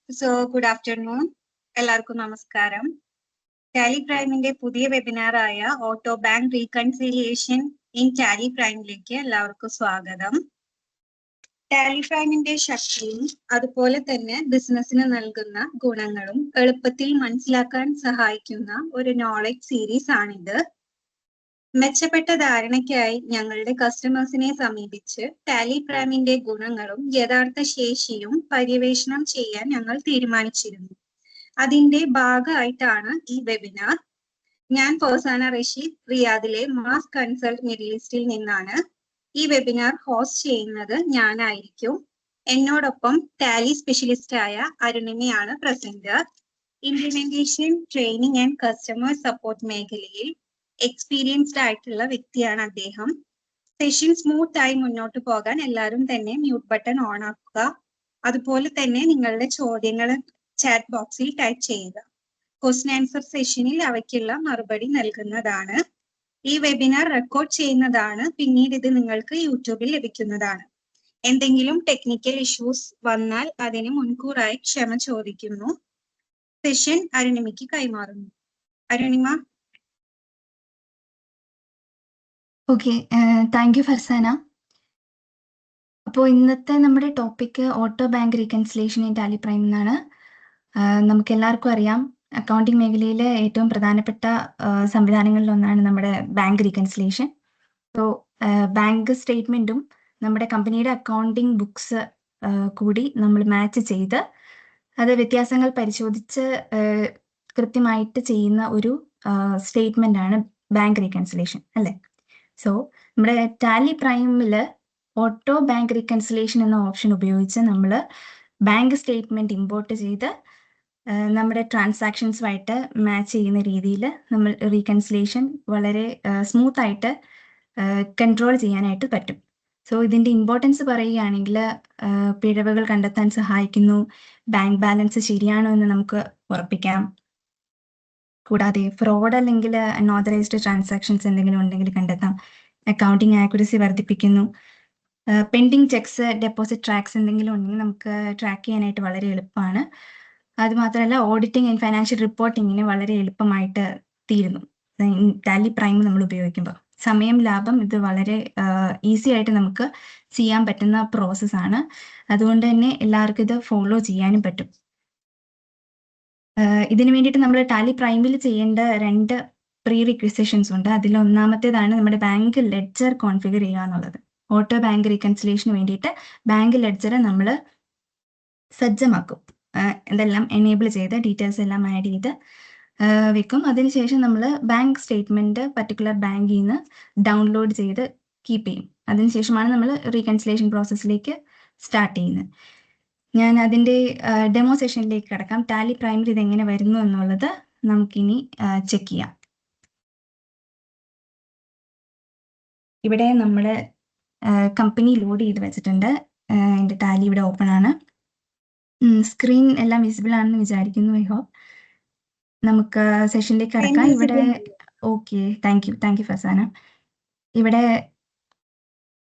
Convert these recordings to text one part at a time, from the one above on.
Good afternoon. എല്ലാവർക്കും നമസ്കാരം. Tally പ്രൈമിന്റെ പുതിയ വെബിനാറായ auto bank reconciliation in Tally പ്രൈമിലേക്ക് എല്ലാവർക്കും സ്വാഗതം. ടാലി പ്രൈമിന്റെ ശക്തിയും അതുപോലെ തന്നെ ബിസിനസ്സിന് നൽകുന്ന ഗുണങ്ങളും എളുപ്പത്തിൽ മനസ്സിലാക്കാൻ സഹായിക്കുന്ന ഒരു നോളജ് സീരീസ് ആണിത്. മെച്ചപ്പെട്ട ധാരണയ്ക്കായി ഞങ്ങളുടെ കസ്റ്റമേഴ്സിനെ സമീപിച്ച് ടാലി പ്രൈമിന്റെ ഗുണങ്ങളും യഥാർത്ഥ ശേഷിയും പര്യവേഷണം ചെയ്യാൻ ഞങ്ങൾ തീരുമാനിച്ചിരുന്നു. അതിന്റെ ഭാഗമായിട്ടാണ് ഈ വെബിനാർ. ഞാൻ ഫർസാന റഷീദ്, റിയാദിലെ മാസ് കൺസൾട്ട് മിഡിൽ ഈസ്റ്റിൽ നിന്നാണ്. ഈ വെബിനാർ ഹോസ്റ്റ് ചെയ്യുന്നത് ഞാനായിരിക്കും. എന്നോടൊപ്പം ടാലി സ്പെഷ്യലിസ്റ്റ് ആയ അരുണിമയാണ് presenter. Implementation, training and customer support മേഖലയിൽ എക്സ്പീരിയൻസ്ഡ് ആയിട്ടുള്ള വ്യക്തിയാണ് അദ്ദേഹം. സെഷൻ സ്മൂത്ത് ആയി മുന്നോട്ട് പോകാൻ എല്ലാവരും തന്നെ മ്യൂട്ട് ബട്ടൺ ഓൺ ആക്കുക. അതുപോലെ തന്നെ നിങ്ങളുടെ ചോദ്യങ്ങൾ ചാറ്റ് ബോക്സിൽ ടൈപ്പ് ചെയ്യുക. ക്വസ്റ്റ്യൻ ആൻസർ സെഷനിൽ അവയ്ക്കുള്ള മറുപടി നൽകുന്നതാണ്. ഈ വെബിനാർ റെക്കോർഡ് ചെയ്യുന്നതാണ്. പിന്നീട് ഇത് നിങ്ങൾക്ക് യൂട്യൂബിൽ ലഭിക്കുന്നതാണ്. എന്തെങ്കിലും ടെക്നിക്കൽ ഇഷ്യൂസ് വന്നാൽ അതിന് മുൻകൂറായി ക്ഷമ ചോദിക്കുന്നു. സെഷൻ അരുണിമയ്ക്ക് കൈമാറുന്നു. Arunima. Okay, thank you Farsana. അപ്പോൾ ഇന്നത്തെ നമ്മുടെ topic auto bank reconciliation in Tally prime എന്നാണ്. നമുക്ക് എല്ലാവർക്കും അറിയാം, അക്കൗണ്ടിങ് മേഖലയിലെ ഏറ്റവും പ്രധാനപ്പെട്ട സംവിധാനങ്ങളിലൊന്നാണ് നമ്മുടെ ബാങ്ക് റീകൺസിലേഷൻ. സോ ബാങ്ക് സ്റ്റേറ്റ്മെന്റും നമ്മുടെ കമ്പനിയുടെ അക്കൗണ്ടിങ് ബുക്സ് കൂടി നമ്മൾ മാച്ച് ചെയ്ത് അത് വ്യത്യാസങ്ങൾ പരിശോധിച്ച് കൃത്യമായിട്ട് ചെയ്യുന്ന ഒരു സ്റ്റേറ്റ്മെന്റ് ആണ് ബാങ്ക് റീകൺസിലേഷൻ, അല്ലേ? സോ നമ്മുടെ ടാലി പ്രൈമിൽ ഓട്ടോ ബാങ്ക് റീകൺസിലേഷൻ എന്ന ഓപ്ഷൻ ഉപയോഗിച്ച് നമ്മൾ ബാങ്ക് സ്റ്റേറ്റ്മെന്റ് ഇമ്പോർട്ട് ചെയ്ത് നമ്മുടെ ട്രാൻസാക്ഷൻസുമായിട്ട് മാച്ച് ചെയ്യുന്ന രീതിയിൽ നമ്മൾ റീകൺസിലേഷൻ വളരെ സ്മൂത്ത് ആയിട്ട് കൺട്രോൾ ചെയ്യാനായിട്ട് പറ്റും. സോ ഇതിന്റെ ഇമ്പോർട്ടൻസ് പറയുകയാണെങ്കിൽ പിഴവുകൾ കണ്ടെത്താൻ സഹായിക്കുന്നു, ബാങ്ക് ബാലൻസ് ശരിയാണോ എന്ന് നമുക്ക് ഉറപ്പിക്കാം, കൂടാതെ ഫ്രോഡ് അല്ലെങ്കിൽ അൺഓതറൈസ്ഡ് ട്രാൻസാക്ഷൻസ് എന്തെങ്കിലും ഉണ്ടെങ്കിൽ കണ്ടെത്താം, അക്കൗണ്ടിങ് ആക്യുറസി വർദ്ധിപ്പിക്കുന്നു, പെൻഡിങ് ചെക്സ്, ഡെപ്പോസിറ്റ് ട്രാക്സ് എന്തെങ്കിലും ഉണ്ടെങ്കിൽ നമുക്ക് ട്രാക്ക് ചെയ്യാനായിട്ട് വളരെ എളുപ്പമാണ്. അതുമാത്രമല്ല ഓഡിറ്റിംഗ് ആൻഡ് ഫൈനാൻഷ്യൽ റിപ്പോർട്ടിങ്ങിന് വളരെ എളുപ്പമായിട്ട് തീരുന്നു ടാലി പ്രൈം നമ്മൾ ഉപയോഗിക്കുമ്പോൾ. സമയം ലാഭം, ഇത് വളരെ ഈസി ആയിട്ട് നമുക്ക് ചെയ്യാൻ പറ്റുന്ന പ്രോസസ്സാണ്. അതുകൊണ്ട് തന്നെ എല്ലാവർക്കും ഇത് ഫോളോ ചെയ്യാനും പറ്റും. ഇതിനു വേണ്ടിയിട്ട് നമ്മൾ ടാലി പ്രൈമിൽ ചെയ്യേണ്ട 2 പ്രീ റിക്വിസിഷൻസ് ഉണ്ട്. അതിൽ ഒന്നാമത്തേതാണ് നമ്മുടെ ബാങ്ക് ലെഡ്ജർ കോൺഫിഗർ ചെയ്യുക എന്നുള്ളത്. ഓട്ടോ ബാങ്ക് റീകൺസിലേഷന് വേണ്ടിയിട്ട് ബാങ്ക് ലെഡ്ജർ നമ്മൾ സജ്ജമാക്കും. ഇതെല്ലാം എനേബിൾ ചെയ്ത് ഡീറ്റെയിൽസ് എല്ലാം ആഡ് ചെയ്ത് വെക്കും. അതിനുശേഷം നമ്മൾ ബാങ്ക് സ്റ്റേറ്റ്മെന്റ് പർട്ടിക്കുലർ ബാങ്കിൽ നിന്ന് ഡൗൺലോഡ് ചെയ്ത് കീപ്പ് ചെയ്യും. അതിനുശേഷമാണ് നമ്മൾ റീകൺസിലേഷൻ പ്രോസസ്സിലേക്ക് സ്റ്റാർട്ട് ചെയ്യുന്നത്. ഞാൻ അതിൻ്റെ ഡെമോ സെഷനിലേക്ക് കിടക്കാം. ടാലി പ്രൈമിൽ ഇതെങ്ങനെ വരുന്നു എന്നുള്ളത് നമുക്കിനി ചെക്ക് ചെയ്യാം. ഇവിടെ നമ്മൾ കമ്പനി ലോഡ് ചെയ്ത് വെച്ചിട്ടുണ്ട്. എൻ്റെ ടാലി ഇവിടെ ഓപ്പൺ ആണ്. സ്ക്രീൻ എല്ലാം വിസിബിൾ ആണെന്ന് വിചാരിക്കുന്നു. I hope. നമുക്ക് സെഷനിലേക്ക് കിടക്കാം. ഇവിടെ ഓക്കെ, താങ്ക് യു ഫസാന. ഇവിടെ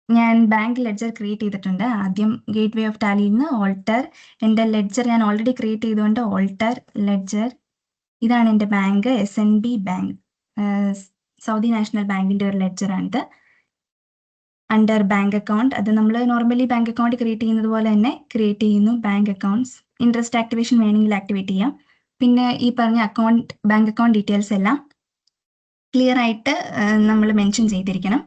ഞാൻ ബാങ്ക് ലെഡ്ജർ ക്രിയേറ്റ് ചെയ്തിട്ടുണ്ട്. ആദ്യം ഗേറ്റ് വേ ഓഫ് ടാലിയിൽ നിന്ന് ഓൾട്ടർ, എൻ്റെ ലെഡ്ജർ ഞാൻ ഓൾറെഡി ക്രിയേറ്റ് ചെയ്തുകൊണ്ട് ഓൾട്ടർ ലെഡ്ജർ. ഇതാണ് എൻ്റെ bank, SNB bank, Saudi national ബാങ്കിൻ്റെ ഒരു ലെഡ്ജറാണിത്. അണ്ടർ ബാങ്ക് അക്കൗണ്ട്, അത് നമ്മൾ നോർമലി ബാങ്ക് അക്കൗണ്ട് ക്രിയേറ്റ് ചെയ്യുന്നത് പോലെ തന്നെ ക്രിയേറ്റ് ചെയ്യുന്നു. ബാങ്ക് അക്കൗണ്ട്സ്, ഇൻട്രസ്റ്റ് ആക്ടിവേഷൻ വേണമെങ്കിൽ ആക്ടിവേറ്റ് ചെയ്യാം. പിന്നെ ഈ പറഞ്ഞ ബാങ്ക് അക്കൗണ്ട് ഡീറ്റെയിൽസ് എല്ലാം ക്ലിയർ ആയിട്ട് നമ്മൾ മെൻഷൻ ചെയ്തിരിക്കണം.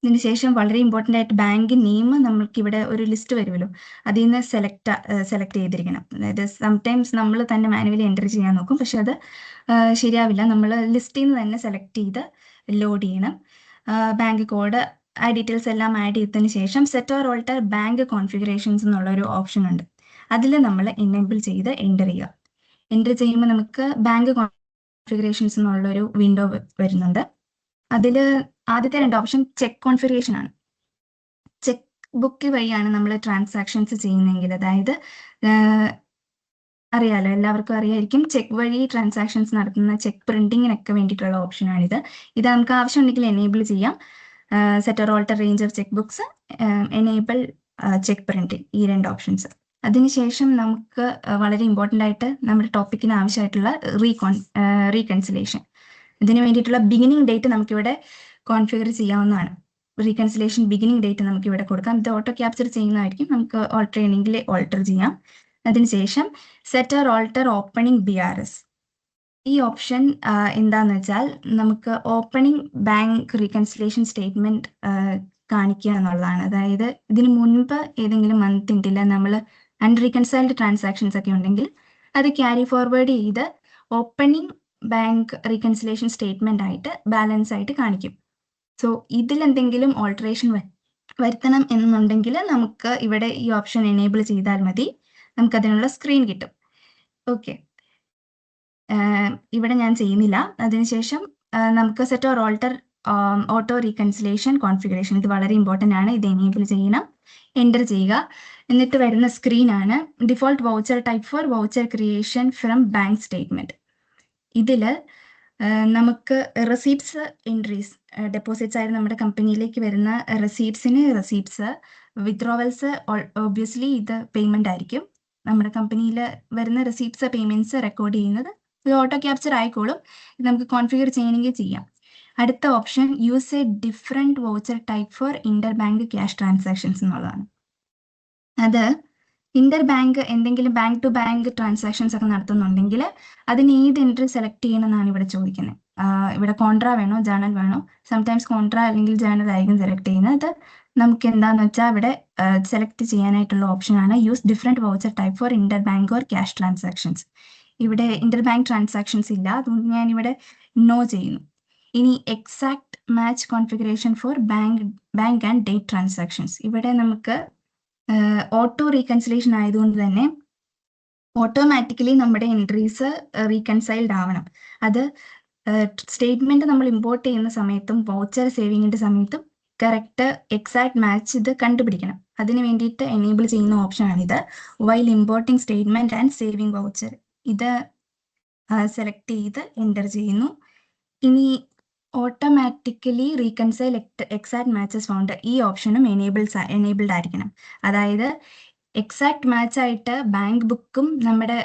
ഇതിനുശേഷം വളരെ ഇമ്പോർട്ടൻ്റ് ആയിട്ട് ബാങ്ക് നെയിം നമ്മൾക്ക് ഇവിടെ ഒരു ലിസ്റ്റ് വരുമല്ലോ, അതിൽ നിന്ന് സെലക്ട് ചെയ്തിരിക്കണം. അതായത് സംടൈംസ് നമ്മൾ തന്നെ മാനുവലി എൻ്റർ ചെയ്യാൻ നോക്കും, പക്ഷെ അത് ശരിയാവില്ല. നമ്മൾ ലിസ്റ്റിൽ നിന്ന് തന്നെ സെലക്ട് ചെയ്ത് ലോഡ് ചെയ്യണം. ബാങ്ക് കോഡ്, ആ ഡീറ്റെയിൽസ് എല്ലാം ആഡ് ചെയ്തതിന് ശേഷം set or alter bank configurations എന്നുള്ളൊരു ഓപ്ഷൻ ഉണ്ട്. അതിൽ നമ്മൾ എനേബിൾ ചെയ്ത് എൻ്റർ ചെയ്യുക. എൻ്റർ ചെയ്യുമ്പോൾ നമുക്ക് ബാങ്ക് കോൺഫിഗറേഷൻസ് എന്നുള്ളൊരു വിൻഡോ വരുന്നുണ്ട്. അതിൽ ആദ്യത്തെ 2 ഓപ്ഷൻ ചെക്ക് കോൺഫിഗറേഷൻ ആണ്. ചെക്ക് ബുക്ക് വഴിയാണ് നമ്മൾ ട്രാൻസാക്ഷൻസ് ചെയ്യുന്നതെങ്കിൽ, അതായത് അറിയാലോ, എല്ലാവർക്കും അറിയായിരിക്കും, ചെക്ക് വഴി ട്രാൻസാക്ഷൻസ് നടത്തുന്ന ചെക്ക് പ്രിന്റിങ്ങിനൊക്കെ വേണ്ടിയിട്ടുള്ള ഓപ്ഷനാണിത്. ഇത് നമുക്ക് ആവശ്യമുണ്ടെങ്കിൽ എനേബിൾ ചെയ്യാം. Set or alter range of cheque books, enable check printing, ഈ 2 ഓപ്ഷൻസ്. അതിനുശേഷം നമുക്ക് വളരെ ഇമ്പോർട്ടൻ്റ് ആയിട്ട് നമ്മുടെ ടോപ്പിക്കിന് ആവശ്യമായിട്ടുള്ള റീകൺസിലേഷൻ. ഇതിന് വേണ്ടിയിട്ടുള്ള ബിഗിനിങ് ഡേറ്റ് നമുക്കിവിടെ കോൺഫിഗർ ചെയ്യാവുന്നതാണ്. റീകൺസിലേഷൻ ബിഗിനിങ് ഡേറ്റ് നമുക്ക് ഇവിടെ കൊടുക്കാം. ഇത് ഓട്ടോ ക്യാപ്ചർ ചെയ്യുന്നതായിരിക്കും. നമുക്ക് ഓൾട്ടർ ചെയ്യണമെങ്കിൽ ഓൾട്ടർ ചെയ്യാം. അതിനുശേഷം set or alter opening BRS. ഈ ഓപ്ഷൻ എന്താന്ന് വെച്ചാൽ നമുക്ക് ഓപ്പണിംഗ് ബാങ്ക് റീകൺസിലേഷൻ സ്റ്റേറ്റ്മെന്റ് കാണിക്കുക എന്നുള്ളതാണ്. അതായത് ഇതിന് മുൻപ് ഏതെങ്കിലും മന്ത് എൻഡിൽ നമ്മൾ അൺറീകൺസൈൽഡ് ട്രാൻസാക്ഷൻസ് ഒക്കെ ഉണ്ടെങ്കിൽ അത് ക്യാരി ഫോർവേഡ് ചെയ്ത് ഓപ്പണിംഗ് ബാങ്ക് റീകൺസിലേഷൻ സ്റ്റേറ്റ്മെന്റ് ആയിട്ട് ബാലൻസ് ആയിട്ട് കാണിക്കും. സോ ഇതിൽ എന്തെങ്കിലും ഓൾട്ടറേഷൻ വരുത്തണം എന്നുണ്ടെങ്കിൽ നമുക്ക് ഇവിടെ ഈ ഓപ്ഷൻ എനേബിൾ ചെയ്താൽ മതി. നമുക്ക് അതിനുള്ള സ്ക്രീൻ കിട്ടും. ഓക്കെ, ഇവിടെ ഞാൻ ചെയ്യുന്നില്ല. അതിനുശേഷം നമുക്ക് set or alter auto reconciliation configuration, ഇത് വളരെ ഇമ്പോർട്ടൻ്റ് ആണ്. ഇത് എനേബിൾ ചെയ്യണം. എൻ്റർ ചെയ്യുക. എന്നിട്ട് വരുന്ന സ്ക്രീനാണ് default voucher type for voucher creation from bank statement. ഇതിൽ നമുക്ക് റെസീപ്റ്റ്സ് എൻട്രീസ്, ഡെപ്പോസിറ്റ്സ് ആയിട്ട് നമ്മുടെ കമ്പനിയിലേക്ക് വരുന്ന റെസീപ്റ്റ്സ്, വിത്ഡ്രോവൽസ് ഒബ്വിയസ്ലി ഇത് പേയ്മെന്റ് ആയിരിക്കും. നമ്മുടെ കമ്പനിയിൽ വരുന്ന റെസീപ്റ്റ്സ് പേയ്മെന്റ്സ് റെക്കോർഡ് ചെയ്യുന്നത് ഇത് ഓട്ടോ ക്യാപ്ചർ ആയിക്കോളും. ഇത് നമുക്ക് കോൺഫിഗർ ചെയ്യണമെങ്കിൽ ചെയ്യാം. അടുത്ത option use A different voucher type for inter bank cash transactions എന്നുള്ളതാണ്. അത് ഇന്റർ ബാങ്ക് എന്തെങ്കിലും ബാങ്ക് ടു ബാങ്ക് ട്രാൻസാക്ഷൻസ് ഒക്കെ നടത്തുന്നുണ്ടെങ്കിൽ അതിന് ഏത് എൻട്രി സെലക്ട് ചെയ്യണമെന്നാണ് ഇവിടെ ചോദിക്കുന്നത്. ഇവിടെ കോൺട്രാ വേണോ ജേണൽ വേണോ? സംടൈംസ് കോൺട്രാ അല്ലെങ്കിൽ ജേണൽ ആയിരിക്കും സെലക്ട് ചെയ്യുന്നത്. അത് നമുക്ക് എന്താന്ന് വെച്ചാൽ ഇവിടെ സെലക്ട് ചെയ്യാനായിട്ടുള്ള ഓപ്ഷനാണ് use different voucher type for inter bank or cash transactions. ഇവിടെ ഇന്റർ ബാങ്ക് ട്രാൻസാക്ഷൻസ് ഇല്ല, അതുകൊണ്ട് ഞാൻ ഇവിടെ നോ ചെയ്യുന്നു. ഇനി exact match configuration for bank and date transactions. ഇവിടെ നമുക്ക് ഓട്ടോ റീകൺസിലേഷൻ ആയതുകൊണ്ട് തന്നെ ഓട്ടോമാറ്റിക്കലി നമ്മുടെ എൻട്രീസ് റീകൺസൈൽഡ് ആവണം. അത് സ്റ്റേറ്റ്മെന്റ് നമ്മൾ ഇമ്പോർട്ട് ചെയ്യുന്ന സമയത്തും വൗച്ചർ സേവിങ്ങിന്റെ സമയത്തും കറക്റ്റ് എക്സാക്ട് മാച്ച് ഇത് കണ്ടുപിടിക്കണം. അതിന് വേണ്ടിയിട്ട് എനേബിൾ ചെയ്യുന്ന ഓപ്ഷനാണിത്. While importing statement and saving voucher, ഇത് സെലക്ട് ചെയ്ത് എൻ്റർ ചെയ്യുന്നു. ഇനി automatically reconcile exact matches found, ഈ ഓപ്ഷനും എനേബിൾഡ് ആയിരിക്കണം. അതായത് എക്സാക്ട് മാച്ച് ആയിട്ട് ബാങ്ക് ബുക്കും നമ്മുടെ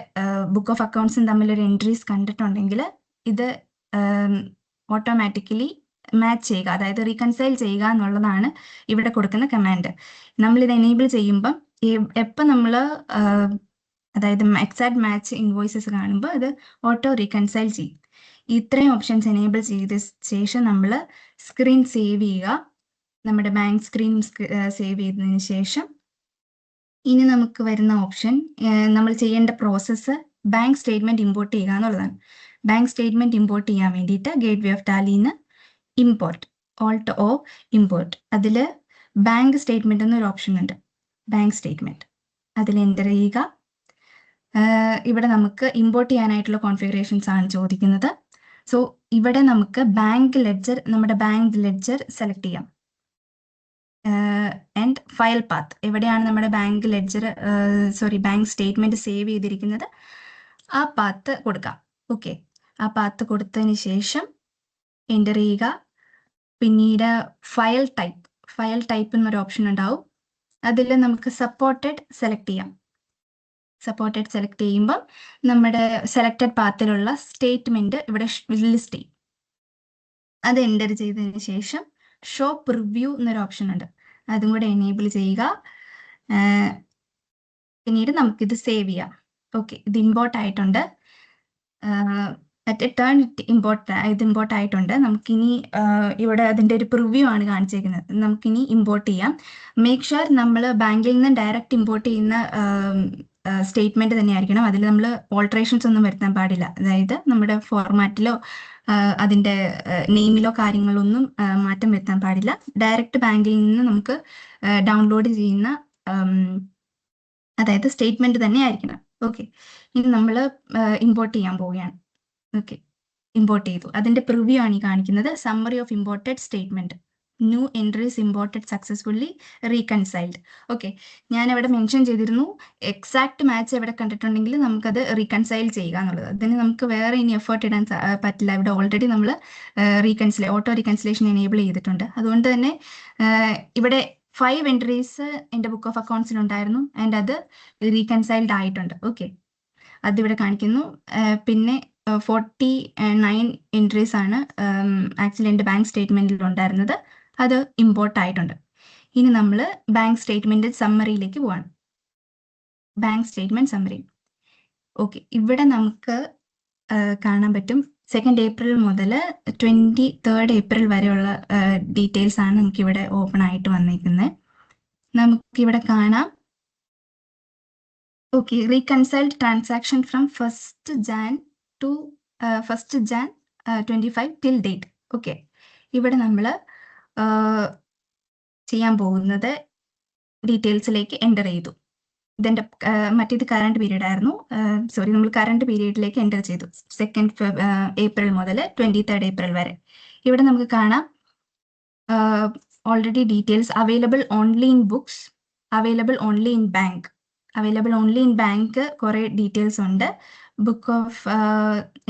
ബുക്ക് ഓഫ് അക്കൗണ്ട്സും തമ്മിലൊരു എൻട്രീസ് കണ്ടിട്ടുണ്ടെങ്കിൽ ഇത് ഓട്ടോമാറ്റിക്കലി മാച്ച് ചെയ്യുക, അതായത് റീകൺസൈൽ ചെയ്യുക എന്നുള്ളതാണ് ഇവിടെ കൊടുക്കുന്ന കമാൻഡ്. നമ്മളിത് എനേബിൾ ചെയ്യുമ്പം എപ്പോൾ നമ്മൾ അതായത് എക്സാക്ട് മാച്ച് ഇൻവോയ്സസ് കാണുമ്പോൾ അത് ഓട്ടോ റീകൺസൈൽ ചെയ്യും. ഇത്രയും ഓപ്ഷൻസ് എനേബിൾ ചെയ്ത ശേഷം നമ്മൾ സ്ക്രീൻ സേവ് ചെയ്യുക. നമ്മുടെ ബാങ്ക് സ്ക്രീൻ സേവ് ചെയ്തതിന് ശേഷം ഇനി നമുക്ക് വരുന്ന ഓപ്ഷൻ, നമ്മൾ ചെയ്യേണ്ട പ്രോസസ്സ് ബാങ്ക് സ്റ്റേറ്റ്മെന്റ് ഇമ്പോർട്ട് ചെയ്യുക എന്നുള്ളതാണ്. ബാങ്ക് സ്റ്റേറ്റ്മെന്റ് ഇമ്പോർട്ട് ചെയ്യാൻ വേണ്ടിയിട്ട് ഗേറ്റ്വേ ഓഫ് ടാലിന്ന് ഇമ്പോർട്ട്, ഓൾട്ട് ഓ ഇമ്പോർട്ട്, അതിൽ ബാങ്ക് സ്റ്റേറ്റ്മെന്റ് എന്നൊരു ഓപ്ഷൻ ഉണ്ട്. ബാങ്ക് സ്റ്റേറ്റ്മെന്റ് അതിൽ എൻ്റർ ചെയ്യുക. ഇവിടെ നമുക്ക് ഇമ്പോർട്ട് ചെയ്യാനായിട്ടുള്ള കോൺഫിഗറേഷൻസ് ആണ് ചോദിക്കുന്നത്. സോ ഇവിടെ നമുക്ക് ബാങ്ക് ലെഡ്ജർ, നമ്മുടെ ബാങ്ക് ലെഡ്ജർ സെലക്ട് ചെയ്യാം. ആൻഡ് ഫയൽ പാത്ത്, എവിടെയാണ് നമ്മുടെ bank ledger bank statement save ചെയ്തിരിക്കുന്നത് ആ പാത്ത് കൊടുക്കാം. ഓക്കെ, ആ പാത്ത് കൊടുത്തതിന് ശേഷം എൻ്റർ ചെയ്യുക. പിന്നീട് ഫയൽ ടൈപ്പ് എന്നൊരു ഓപ്ഷൻ ഉണ്ടാവും. അതിൽ നമുക്ക് സപ്പോർട്ടഡ് സെലക്ട് ചെയ്യാം. സപ്പോർട്ടഡ് സെലക്ട് ചെയ്യുമ്പോൾ നമ്മുടെ സെലക്റ്റഡ് പാത്തിലുള്ള സ്റ്റേറ്റ്മെന്റ് ഇവിടെ ലിസ്റ്റ് ചെയ്യും. അത് എൻ്റർ ചെയ്തതിന് ശേഷം ഷോ പ്രിവ്യൂ എന്നൊരു ഓപ്ഷൻ ഉണ്ട്, അതും കൂടെ എനേബിൾ ചെയ്യുക. പിന്നീട് നമുക്കിത് സേവ് ചെയ്യാം. ഓക്കെ, ഇത് ഇമ്പോർട്ട് ആയിട്ടുണ്ട്. ഇത് ഇമ്പോർട്ട് ആയിട്ടുണ്ട്. നമുക്കിനി ഇവിടെ അതിൻ്റെ ഒരു പ്രിവ്യൂ ആണ് കാണിച്ചേക്കുന്നത്. നമുക്കിനി ഇമ്പോർട്ട് ചെയ്യാം. മേക്ക് ഷുവർ നമ്മൾ ബാങ്കിൽ നിന്ന് ഡയറക്റ്റ് ഇമ്പോർട്ട് ചെയ്യുന്ന സ്റ്റേറ്റ്മെന്റ് തന്നെയായിരിക്കണം. അതിൽ നമ്മൾ ഓൾട്ടറേഷൻസ് ഒന്നും വരുത്താൻ പാടില്ല. അതായത് നമ്മുടെ ഫോർമാറ്റിലോ അതിൻ്റെ നെയിമിലോ കാര്യങ്ങളൊന്നും മാറ്റം വരുത്താൻ പാടില്ല. ഡയറക്റ്റ് ബാങ്കിൽ നിന്ന് നമുക്ക് ഡൗൺലോഡ് ചെയ്യുന്ന അതായത് സ്റ്റേറ്റ്മെന്റ് തന്നെ ആയിരിക്കണം. ഓക്കെ, ഇനി നമ്മൾ ഇമ്പോർട്ട് ചെയ്യാൻ പോവുകയാണ്. ഓക്കെ, ഇമ്പോർട്ട് ചെയ്തു. അതിന്റെ പ്രിവ്യൂ ആണ് ഈ കാണിക്കുന്നത്. Summary of imported statement, new entries imported successfully reconciled. Okay, ഞാൻ ഇവിടെ മെൻഷൻ ചെയ്തിരുന്നു എക്സാക്ട് മാച്ച് എവിടെ കണ്ടിട്ടുണ്ടെങ്കിൽ നമുക്കത് റീകൺസൈൽ ചെയ്യുക എന്നുള്ളത്. അതിന് നമുക്ക് വേറെ ഇനി എഫേർട്ട് ഇടാൻ പറ്റില്ല. ഇവിടെ ഓൾറെഡി നമ്മൾ ഓട്ടോ റീകൺസിലേഷൻ എനേബിൾ ചെയ്തിട്ടുണ്ട്. അതുകൊണ്ട് തന്നെ ഇവിടെ 5 എൻട്രീസ് എൻ്റെ ബുക്ക് ഓഫ് അക്കൗണ്ട്സിൽ ഉണ്ടായിരുന്നു ആൻഡ് അത് റീകൺസൈൽഡ് ആയിട്ടുണ്ട്. ഓക്കെ, അതിവിടെ കാണിക്കുന്നു. പിന്നെ 49 എൻട്രീസ് ആണ് ആക്ച്വലി എൻ്റെ ബാങ്ക് സ്റ്റേറ്റ്മെന്റിൽ ഉണ്ടായിരുന്നത്. അത് ഇമ്പോർട്ട് ആയിട്ടുണ്ട്. ഇനി നമ്മൾ ബാങ്ക് സ്റ്റേറ്റ്മെന്റ് സമ്മറിയിലേക്ക് പോവാണ്. Bank statement summary. ഓക്കെ, ഇവിടെ നമുക്ക് കാണാൻ പറ്റും 2 ഏപ്രിൽ മുതൽ 23 ഏപ്രിൽ വരെയുള്ള ഡീറ്റെയിൽസ് ആണ് നമുക്കിവിടെ ഓപ്പൺ ആയിട്ട് വന്നിരിക്കുന്നത്. നമുക്കിവിടെ കാണാം. Okay, reconciled transaction from 1st Jan to 1st Jan 25 till date. Okay, ഇവിടെ നമ്മൾ ചെയ്യാൻ പോകുന്നത് ഡീറ്റെയിൽസിലേക്ക് എൻ്റർ ചെയ്തു. ഇതിൻ്റെ മറ്റേത് കറണ്ട് പീരീഡ് ആയിരുന്നു. സോറി, നമ്മൾ കറണ്ട് പീരീഡിലേക്ക് എൻ്റർ ചെയ്തു 2 ഏപ്രിൽ മുതൽ 23 ഏപ്രിൽ വരെ. ഇവിടെ നമുക്ക് കാണാം already details available only in books, available only in bank. Available only in bank കുറേ ഡീറ്റെയിൽസ് ഉണ്ട്. ബുക്ക് ഓഫ്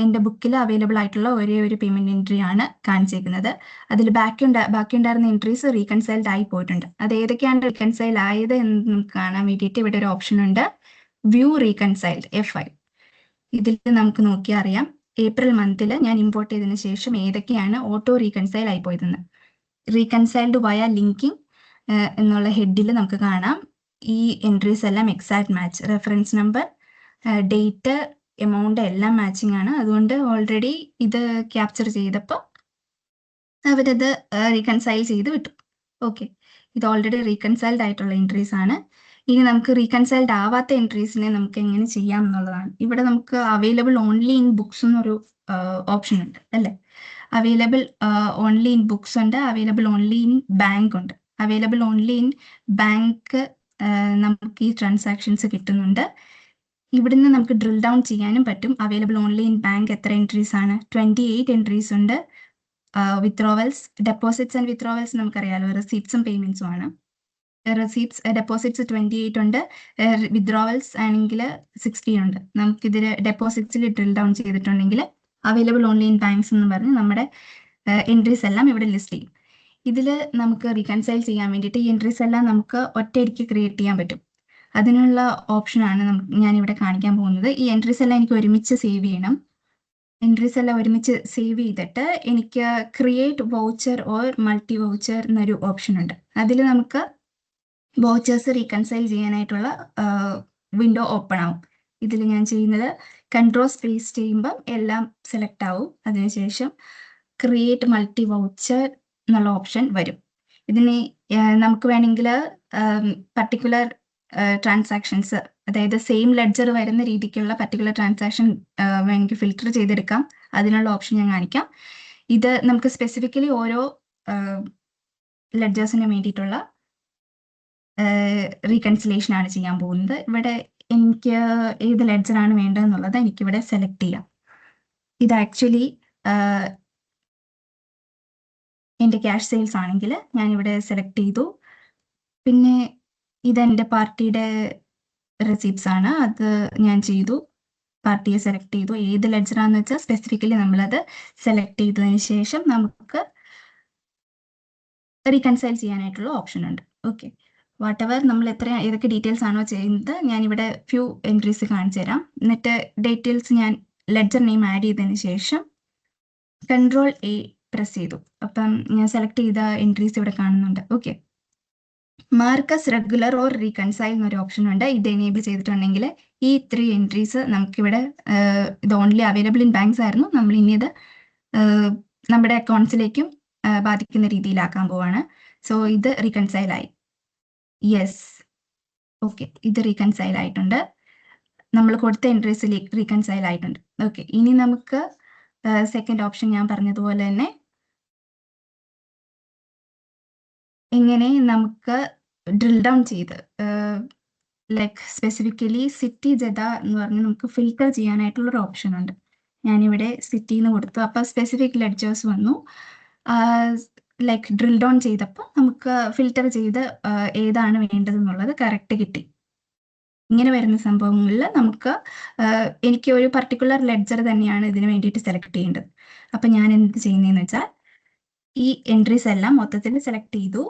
എൻ്റെ ബുക്കിൽ അവൈലബിൾ ആയിട്ടുള്ള ഒരേ ഒരു പേയ്മെന്റ് എൻട്രി ആണ് കാണിച്ചേക്കുന്നത്. അതിൽ ബാക്കി ഉണ്ടായിരുന്ന എൻട്രീസ് റീകൺസൈൽഡ് ആയി പോയിട്ടുണ്ട്. അത് ഏതൊക്കെയാണ് റീകൺസൈൽ ആയത് എന്ന് നമുക്ക് കാണാൻ വേണ്ടിയിട്ട് ഇവിടെ ഒരു ഓപ്ഷൻ ഉണ്ട്, വ്യൂ റീകൺസൈൽഡ് F5. ഇതിൽ നമുക്ക് നോക്കിയാൽ അറിയാം ഏപ്രിൽ മന്തിൽ ഞാൻ ഇമ്പോർട്ട് ചെയ്തതിനു ശേഷം ഏതൊക്കെയാണ് ഓട്ടോ റീകൺസൈൽ ആയി പോയതെന്ന്. റീകൺസൈൽഡ് വയ ലിങ്കിങ് എന്നുള്ള ഹെഡിൽ നമുക്ക് കാണാം ഈ എൻട്രീസ് എല്ലാം exact match, reference number, date, amount എല്ലാം മാച്ചിങ് ആണ്. അതുകൊണ്ട് ഓൾറെഡി ഇത് ക്യാപ്ചർ ചെയ്തപ്പോൾ അവരത് റീകൺസൈൽ ചെയ്ത് വിട്ടു. ഓക്കെ, ഇത് ഓൾറെഡി റീകൺസൈൽഡ് ആയിട്ടുള്ള എൻട്രീസ് ആണ്. ഇനി നമുക്ക് റീകൺസൈൽഡ് ആവാത്ത എൻട്രീസിനെ നമുക്ക് എങ്ങനെ ചെയ്യാം എന്നുള്ളതാണ്. ഇവിടെ നമുക്ക് അവൈലബിൾ ഓൺലി ഇൻ ബുക്സ് എന്നൊരു ഓപ്ഷൻ ഉണ്ട് അല്ലേ. അവൈലബിൾ ഓൺലി ഇൻ ബുക്സ് ഉണ്ട്, അവൈലബിൾ ഓൺലി ഇൻ ബാങ്ക് ഉണ്ട്. അവൈലബിൾ ഓൺലി ഇൻ ബാങ്ക് നമുക്ക് ഈ ട്രാൻസാക്ഷൻസ് കിട്ടുന്നുണ്ട്. ഇവിടുന്ന് നമുക്ക് ഡ്രിൽ ഡൗൺ ചെയ്യാനും പറ്റും. അവൈലബിൾ ഓൺലി ഇൻ ബാങ്ക് എത്ര എൻട്രീസ് ആണ്? 28 എൻട്രീസ് ഉണ്ട്. വിത്രോവൽസ്, ഡെപ്പോസിറ്റ്സ് ആൻഡ് വിത്രോവൽസ് നമുക്കറിയാലോ, റെസീപ്റ്റ്സും പേയ്മെന്റ്സും ആണ്. റെസീപ്റ്റ്സ്, ഡെപ്പോസിറ്റ്സ് 28 ഉണ്ട്, വിത്രോവൽസ് ആണെങ്കിൽ 16 ഉണ്ട്. നമുക്കിതിൽ ഡെപ്പോസിറ്റ്സിൽ ഡ്രിൽ ഡൗൺ ചെയ്തിട്ടുണ്ടെങ്കിൽ അവൈലബിൾ ഓൺലി ഇൻ ബാങ്ക്സ് എന്ന് പറഞ്ഞ് നമ്മുടെ എൻട്രീസ് എല്ലാം ഇവിടെ ലിസ്റ്റ് ചെയ്യും. ഇതിൽ നമുക്ക് റീകൺസൈൽ ചെയ്യാൻ വേണ്ടിയിട്ട് ഈ എൻട്രീസ് എല്ലാം നമുക്ക് ഒറ്റയടിക്ക് ക്രിയേറ്റ് ചെയ്യാൻ പറ്റും. അതിനുള്ള ഓപ്ഷനാണ് ഞാനിവിടെ കാണിക്കാൻ പോകുന്നത്. ഈ എൻട്രീസ് എല്ലാം എനിക്ക് ഒരുമിച്ച് സേവ് ചെയ്യണം. എൻട്രീസ് എല്ലാം ഒരുമിച്ച് സേവ് ചെയ്തിട്ട് എനിക്ക് create voucher or multi voucher എന്നൊരു ഓപ്ഷൻ ഉണ്ട്. അതിൽ നമുക്ക് വൗച്ചേഴ്സ് റീകൺസൈൽ ചെയ്യാനായിട്ടുള്ള വിൻഡോ ഓപ്പൺ ആവും. ഇതിൽ ഞാൻ ചെയ്യുന്നത് കൺട്രോൾ സ്പേസ് ചെയ്യുമ്പം എല്ലാം സെലക്ട് ആവും. അതിനുശേഷം ക്രിയേറ്റ് മൾട്ടി വൗച്ചർ എന്നുള്ള ഓപ്ഷൻ വരും. ഇതിന് നമുക്ക് വേണമെങ്കിൽ പർട്ടിക്കുലർ ട്രാൻസാക്ഷൻസ്, അതായത് സെയിം ലെഡ്ജർ വരുന്ന രീതിക്കുള്ള പർട്ടിക്കുലർ ട്രാൻസാക്ഷൻ വേണമെങ്കിൽ ഫിൽറ്റർ ചെയ്തെടുക്കാം. അതിനുള്ള ഓപ്ഷൻ ഞാൻ കാണിക്കാം. ഇത് നമുക്ക് സ്പെസിഫിക്കലി ഓരോ ലെഡ്ജേഴ്സിന് വേണ്ടിയിട്ടുള്ള റീകൺസിലേഷൻ ആണ് ചെയ്യാൻ പോകുന്നത്. ഇവിടെ എനിക്ക് ഏത് ലെഡ്ജറാണ് വേണ്ടതെന്നുള്ളത് എനിക്കിവിടെ സെലക്ട് ചെയ്യാം. ഇത് ആക്ച്വലി എൻ്റെ ക്യാഷ് സെയിൽസ് ആണെങ്കിൽ ഞാനിവിടെ സെലക്ട് ചെയ്തു. പിന്നെ ഇതെൻ്റെ പാർട്ടിയുടെ റെസിപ്റ്റ്സ് ആണ്, അത് ഞാൻ ചെയ്തു. പാർട്ടിയെ സെലക്ട് ചെയ്തു. ഏത് ലെഡ്ജറാന്ന് വെച്ചാൽ സ്പെസിഫിക്കലി നമ്മളത് സെലക്ട് ചെയ്തതിന് ശേഷം നമുക്ക് റീകൺസൈൽ ചെയ്യാനായിട്ടുള്ള ഓപ്ഷൻ ഉണ്ട്. ഓക്കെ, വാട്ടെവർ നമ്മൾ ഏതൊക്കെ ഡീറ്റെയിൽസ് ആണോ ചെയ്യുന്നത് ഞാനിവിടെ ഫ്യൂ എൻട്രീസ് കാണിച്ചു തരാം. എന്നിട്ട് ഡീറ്റെയിൽസ് ഞാൻ ലെഡ്ജർ നെയിം ആഡ് ചെയ്തതിന് ശേഷം Ctrl A പ്രസ് ചെയ്തു. അപ്പം ഞാൻ സെലക്ട് ചെയ്ത എൻട്രീസ് ഇവിടെ കാണുന്നുണ്ട്. Okay, mark as regular or reconcile എന്നൊരു ഓപ്ഷൻ ഉണ്ട്. ഇത് എനേബിൾ ചെയ്തിട്ടുണ്ടെങ്കിൽ ഈ 3 എൻട്രീസ് നമുക്കിവിടെ ഇത് ഓൺലി അവൈലബിൾ ഇൻ ബാങ്ക്സ് ആയിരുന്നു. നമ്മൾ ഇനി ഇത് നമ്മുടെ അക്കൗണ്ട്സിലേക്കും ബാധിക്കുന്ന രീതിയിലാക്കാൻ പോവാണ്. സോ ഇത് റീകൺസൈൽ ആയി. യെസ്, ഓക്കെ, ഇത് റീകൺസൈൽ ആയിട്ടുണ്ട്. നമ്മൾ കൊടുത്ത എൻട്രീസ് റീകൺസൈൽ ആയിട്ടുണ്ട്. ഓക്കെ, ഇനി നമുക്ക് സെക്കൻഡ് ഓപ്ഷൻ ഞാൻ പറഞ്ഞതുപോലെ തന്നെ എങ്ങനെ നമുക്ക് ഡ്രിൽ ഡൗൺ ചെയ്ത് ലൈക്ക് സ്പെസിഫിക്കലി സിറ്റി ജദ എന്ന് പറഞ്ഞ് നമുക്ക് ഫിൽറ്റർ ചെയ്യാനായിട്ടുള്ളൊരു ഓപ്ഷൻ ഉണ്ട്. ഞാനിവിടെ സിറ്റി എന്ന് കൊടുത്തു. അപ്പോൾ സ്പെസിഫിക് ലെഡ്ജേഴ്സ് വന്നു. ലൈക്ക് ഡ്രിൽ ഡൗൺ ചെയ്തപ്പോൾ നമുക്ക് ഫിൽറ്റർ ചെയ്ത് ഏതാണ് വേണ്ടതെന്നുള്ളത് കറക്റ്റ് കിട്ടി. ഇങ്ങനെ വരുന്ന സംഭവങ്ങളിൽ നമുക്ക് എനിക്ക് ഒരു പർട്ടിക്കുലർ ലെഡ്ജർ തന്നെയാണ് ഇതിന് വേണ്ടിയിട്ട് സെലക്ട് ചെയ്യേണ്ടത്. അപ്പം ഞാൻ എന്ത് ചെയ്യുന്നതെന്ന് വെച്ചാൽ ഈ എൻട്രീസ് എല്ലാം മൊത്തത്തിൽ സെലക്ട് ചെയ്തു.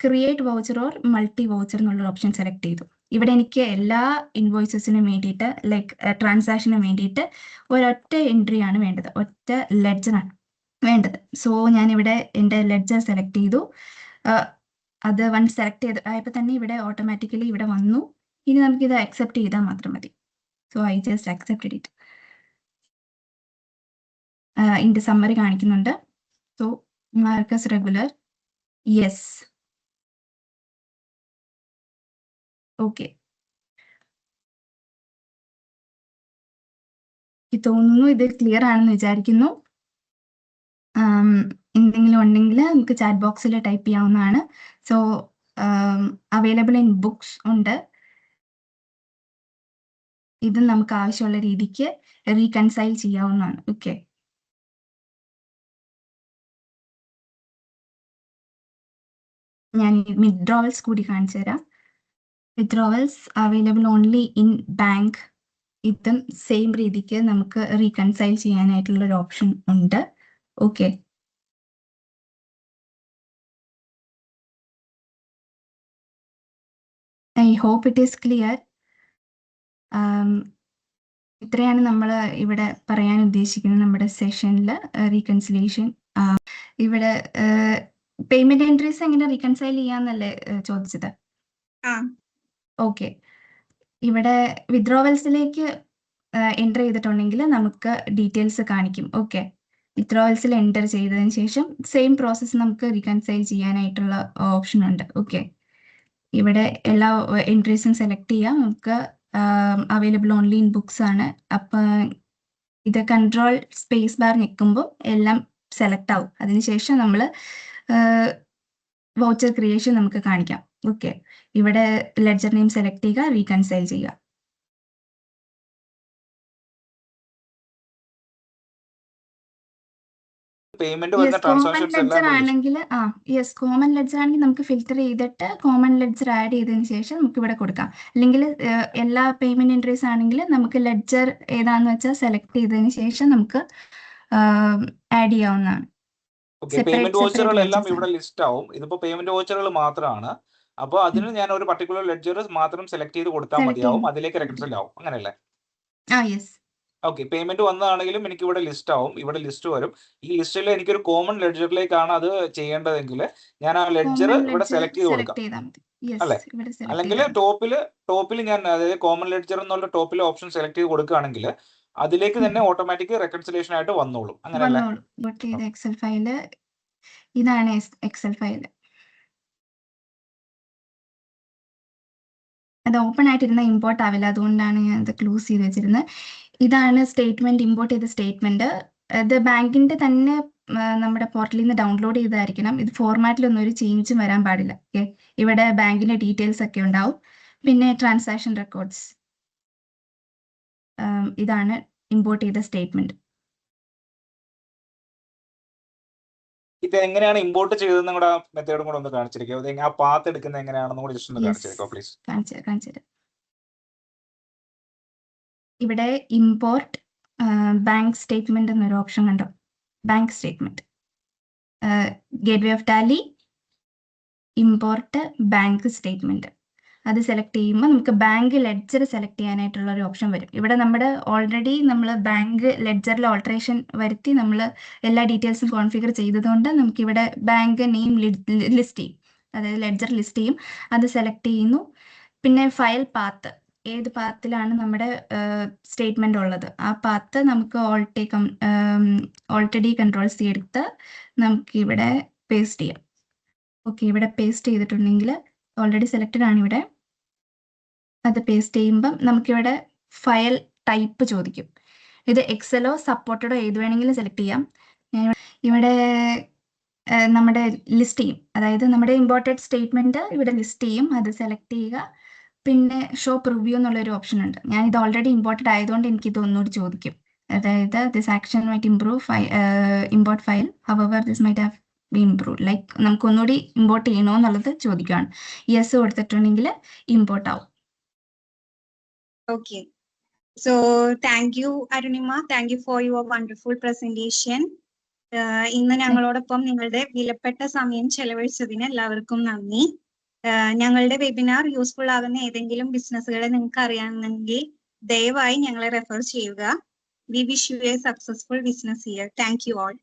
Create voucher or multi voucher എന്നുള്ള ഓപ്ഷൻ സെലക്ട് ചെയ്തു. ഇവിടെ എനിക്ക് എല്ലാ ഇൻവോയ്സസിനും വേണ്ടിയിട്ട് ലൈക്ക് ട്രാൻസാക്ഷനും വേണ്ടിയിട്ട് ഒരൊറ്റ എൻട്രി ആണ് വേണ്ടത്, ഒറ്റ ലെഡ്ജറാണ് വേണ്ടത്. സോ ഞാനിവിടെ എൻ്റെ ലെഡ്ജർ സെലക്ട് ചെയ്തു. അത് വൺ സെലക്ട് ചെയ്ത് ആയപ്പോൾ തന്നെ ഇവിടെ ഓട്ടോമാറ്റിക്കലി ഇവിടെ വന്നു. ഇനി നമുക്കിത് അക്സെപ്റ്റ് ചെയ്താൽ മാത്രം മതി. So I just accepted it. ഇതിൻ്റെ സമ്മറി കാണിക്കുന്നുണ്ട്. So mark as regular, yes, okay. എനിക്ക് തോന്നുന്നു ഇത് ക്ലിയർ ആണെന്ന് വിചാരിക്കുന്നു. എന്തെങ്കിലും ഉണ്ടെങ്കിൽ നമുക്ക് ചാറ്റ് ബോക്സിൽ ടൈപ്പ് ചെയ്യാവുന്നതാണ്. സോ അവൈലബിൾ ഇൻ ബുക്സ് ഉണ്ട്. ഇത് നമുക്ക് ആവശ്യമുള്ള രീതിക്ക് റീകൺസൈൽ ചെയ്യാവുന്നതാണ്. ഓക്കെ, ഞാൻ വിത്ഡ്രോവൽസ് കൂടി കാണിച്ചു തരാം. Withdrawals available only in bank. ഇതും സെയിം രീതിക്ക് നമുക്ക് റീകൺസൈൽ ചെയ്യാനായിട്ടുള്ള ഒരു ഓപ്ഷൻ ഉണ്ട്. Okay, I hope it is clear. ഇത്രയാണ് നമ്മൾ ഇവിടെ പറയാൻ ഉദ്ദേശിക്കുന്നത് നമ്മുടെ സെഷനിൽ. റീകൺസിലേഷൻ ഇവിടെ പേയ്മെന്റ് എൻട്രീസ് എങ്ങനെ റീകൺസൈൽ ചെയ്യാന്നല്ലേ ചോദിച്ചത്? ഓക്കെ, ഇവിടെ വിത്ഡ്രോവൽസിലേക്ക് എൻ്റർ ചെയ്തിട്ടുണ്ടെങ്കിൽ നമുക്ക് ഡീറ്റെയിൽസ് കാണിക്കും. ഓക്കെ, വിത്ഡ്രോവൽസിൽ എൻ്റർ ചെയ്തതിന് ശേഷം സെയിം പ്രോസസ്സ് നമുക്ക് റീകൺസൈൽ ചെയ്യാനായിട്ടുള്ള ഓപ്ഷൻ ഉണ്ട്. ഓക്കെ, ഇവിടെ എല്ലാ എൻട്രീസും സെലക്ട് ചെയ്യാം. നമുക്ക് അവൈലബിൾ ഓൺലി ഇൻ ബുക്സ് ആണ്. അപ്പം ഇത് കൺട്രോൾ സ്പേസ് ബാർ നിൽക്കുമ്പോൾ എല്ലാം സെലക്ട് ആവും. അതിനുശേഷം നമ്മൾ വൗച്ചർ ക്രിയേഷൻ നമുക്ക് കാണിക്കാം. ഓക്കെ, ഇവിടെ ലെഡ്ജർ നെയിം സെലക്ട് ചെയ്യുക, റീകൺസൈൽ ചെയ്യുക. കോമൺ ലെഡ്ജർ ആണെങ്കിൽ നമുക്ക് ഫിൽറ്റർ ചെയ്തിട്ട് കോമൺ ലെഡ്ജർ ആഡ് ചെയ്തതിന് ശേഷം നമുക്ക് ഇവിടെ കൊടുക്കാം. അല്ലെങ്കിൽ എല്ലാ പേയ്മെന്റ് എൻട്രീസ് ആണെങ്കിൽ നമുക്ക് ലെഡ്ജർ ഏതാന്ന് വെച്ചാൽ സെലക്ട് ചെയ്തതിന് ശേഷം നമുക്ക് ആഡ് ചെയ്യാവുന്നതാണ്. പേയ്മെന്റ് വൗച്ചറുകൾ എല്ലാം ഇവിടെ ലിസ്റ്റ് ആവും. ഇതിപ്പോ പേയ്മെന്റ് വൗച്ചറുകൾ മാത്രമാണ്. അപ്പോൾ അതിന് ഞാൻ ഒരു പർട്ടിക്കുലർ ലെഡ്ജർ മാത്രം സെലക്ട് ചെയ്ത് കൊടുത്താൽ മതിയാവും, അതിലേക്ക് റെക്കൺസൈൽ ആവും. അങ്ങനെയല്ലേ? ഓക്കെ, പേയ്മെന്റ് വന്നതാണെങ്കിലും എനിക്ക് ഇവിടെ ലിസ്റ്റ് ആവും. ഇവിടെ ലിസ്റ്റ് വരും. ഈ ലിസ്റ്റിൽ എനിക്കൊരു കോമൺ ലെഡ്ജറിലേക്കാണ് അത് ചെയ്യേണ്ടതെങ്കിൽ ഞാൻ ആ ലെഡ്ജർ ഇവിടെ സെലക്ട് ചെയ്ത് കൊടുക്കാം, അല്ലെ? അല്ലെങ്കിൽ ടോപ്പിൽ ഞാൻ അതായത് കോമൺ ലെഡ്ജർ എന്നുള്ള ടോപ്പിലെ ഓപ്ഷൻ സെലക്ട് ചെയ്ത് കൊടുക്കുകയാണെങ്കിൽ അതിലേക്ക് തന്നെ ഓട്ടോമാറ്റിക് റെക്കൺസിലേഷൻ ആയിട്ട് വന്നോളും. അങ്ങനെയല്ലേ? എക്സൽ ഫയല് ഇതാണ്. എക്സൽ ഫയല് അത് ഓപ്പൺ ആയിട്ടിരുന്ന ഇമ്പോർട്ട് ആവില്ല, അതുകൊണ്ടാണ് ഞാൻ അത് ക്ലോസ് ചെയ്ത് വെച്ചിരുന്നത്. ഇതാണ് സ്റ്റേറ്റ്മെന്റ്, ഇമ്പോർട്ട് ചെയ്ത സ്റ്റേറ്റ്മെന്റ്. ഇത് ബാങ്കിന്റെ തന്നെ നമ്മുടെ പോർട്ടലിൽ നിന്ന് ഡൗൺലോഡ് ചെയ്തായിരിക്കണം. ഇത് ഫോർമാറ്റിലൊന്നും ഒരു ചേഞ്ചും വരാൻ പാടില്ല. ഓക്കെ, ഇവിടെ ബാങ്കിന്റെ ഡീറ്റെയിൽസ് ഒക്കെ ഉണ്ടാവും. പിന്നെ ട്രാൻസാക്ഷൻ റെക്കോർഡ്സ്, ഇതാണ് ഇമ്പോർട്ട് ചെയ്ത സ്റ്റേറ്റ്മെന്റ്. ഇത് എങ്ങനെയാണ് ഇമ്പോർട്ട് ചെയ്തതെന്ന് കൂടെ മെത്തേഡും കൂടെ ഒന്ന് കാണിച്ചിരിക്കും. ആ പാത്ത് എടുക്കുന്നത് എങ്ങനെയാണെന്ന് കൂടി ജസ്റ്റ് ഒന്ന് കാണിച്ചിരിക്കോ പ്ലീസ്? കാണിച്ചു. ഇവിടെ ഇമ്പോർട്ട് ബാങ്ക് സ്റ്റേറ്റ്മെന്റ് എന്നൊരു ഓപ്ഷൻ കണ്ടോ? Bank statement, gateway of Tally, import bank statement. അത് സെലക്ട് ചെയ്യുമ്പോൾ നമുക്ക് ബാങ്ക് ലെഡ്ജർ സെലക്ട് ചെയ്യാനായിട്ടുള്ള ഒരു ഓപ്ഷൻ വരും. ഇവിടെ നമ്മുടെ ഓൾറെഡി നമ്മൾ ബാങ്ക് ലെഡ്ജറിൽ ഓൾട്ടറേഷൻ വരുത്തി നമ്മൾ എല്ലാ ഡീറ്റെയിൽസും കോൺഫിഗർ ചെയ്തതുകൊണ്ട് നമുക്കിവിടെ ബാങ്ക് നെയിം ലിസ്റ്റ് ചെയ്യും, അതായത് ലെഡ്ജർ ലിസ്റ്റ് ചെയ്യും. അത് സെലക്ട് ചെയ്യുന്നു. പിന്നെ ഫയൽ പാത്ത്, ഏത് പാത്തിലാണ് നമ്മുടെ സ്റ്റേറ്റ്മെന്റ് ഉള്ളത് ആ പാത്ത് നമുക്ക് ഓൾറെഡി കൺട്രോൾ സി എടുത്ത് നമുക്ക് ഇവിടെ പേസ്റ്റ് ചെയ്യാം. ഓക്കെ, ഇവിടെ പേസ്റ്റ് ചെയ്തിട്ടുണ്ടെങ്കിൽ ഓൾറെഡി സെലക്റ്റഡ് ആണ് ഇവിടെ. അത് പേസ്റ്റ് ചെയ്യുമ്പം നമുക്കിവിടെ ഫയൽ ടൈപ്പ് ചോദിക്കും. ഇത് എക്സലോ സപ്പോർട്ടഡോ ഏത് വേണമെങ്കിലും സെലക്ട് ചെയ്യാം. ഞാൻ ഇവിടെ നമ്മുടെ ലിസ്റ്റ് ചെയ്യും, അതായത് നമ്മുടെ ഇമ്പോർട്ടഡ് സ്റ്റേറ്റ്മെന്റ് ഇവിടെ ലിസ്റ്റ് ചെയ്യും. അത് സെലക്ട് ചെയ്യുക. പിന്നെ ഷോ പ്രിവ്യൂ എന്നുള്ളൊരു ഓപ്ഷൻ ഉണ്ട്. ഞാൻ ഇത് ഓൾറെഡി ഇമ്പോർട്ടഡ് ആയതുകൊണ്ട് എനിക്കിത് ഒന്നുകൂടി ചോദിക്കും. അതായത് this action might import file, however this might have be improve, like നമുക്ക് ഒന്നുകൂടി ഇമ്പോർട്ട് ചെയ്യണോ എന്നുള്ളത് ചോദിക്കുകയാണ്. യെസ് കൊടുത്തിട്ടുണ്ടെങ്കിൽ ഇമ്പോർട്ട് ആവും. Okay, so thank you, Arunima. Thank you for your wonderful presentation. ഇന്ന് ഞങ്ങളോടൊപ്പം നിങ്ങളുടെ വിലപ്പെട്ട സമയം ചെലവഴിച്ചതിന് എല്ലാവർക്കും നന്ദി. ഞങ്ങളുടെ വെബിനാർ യൂസ്ഫുൾ ആകുന്ന ഏതെങ്കിലും ബിസിനസ്സുകളെ നിങ്ങൾക്ക് അറിയാമെങ്കിൽ ദയവായി ഞങ്ങളെ റെഫർ ചെയ്യുക. We wish you A successful business year. Thank you all.